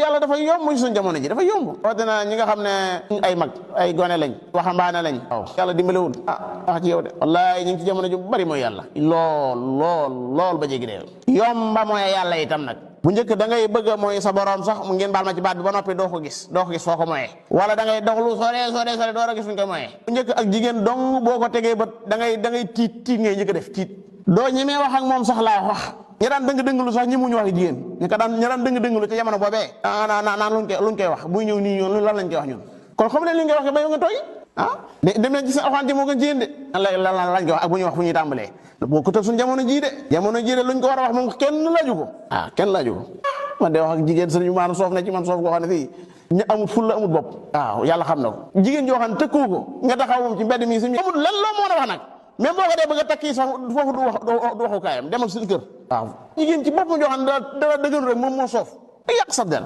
yàlla dafa yomb ci suñu jamono ji dafa yomb rawatina ñi nga xam ne ay mag ay gone lañ waxambaane lañ waaw yàlla dimbalewul wax ci yow de wallaay ñu ngi ci jamono ju bari mooy yàlla lool ba jéggi dee yomba mooy yàlla itam nag bu njëkk da ngay bëgg a mooy sa borom sax mu ngeen baal ma ci baat bi ba noppi doo ko gis foo ko moyee wala da ngay doxlu sore door a gis fu ñu koy moyee bu njëkk ak jigéen dong boo ko tegee ba da ngay tiit ngay njëkk a def tiit doo ñemee wax ak moom sax laa wax ñi daan dëng lu sax ñi muñu wax jigéen ñi daan dëng lu ci jamono boobee naan luñ koy wax buy ñëw nii ñoon lan lañ koy wax ñun kon xam ne li nga wax ba yow nga tooy dem na ci sa alxuraan moo gën jigéen de lan lañ koy wax ak bu ñuy wax fu ñuy tàmbalee boo ko tëb suñu jamono jii de luñ ko war a wax moom kenn laaju ko kenn laaju ko man de wax ak jigéen sëriñ maanaam soof na ci man soof goo xam ne fii ñu amul ful la amul bopp waaw yàlla xam na ko jigéen joo xam ne tëkku ko nga taxaw moom ci mbedd mi suñu amul lan loo mën a wax nag même boo ko dee bëgg a takki sax foofu du waxu kaayam demal suñu kër waaw jigéen ci boppam joo xam ne dara dëgënu rek moom moo soof yàq sab der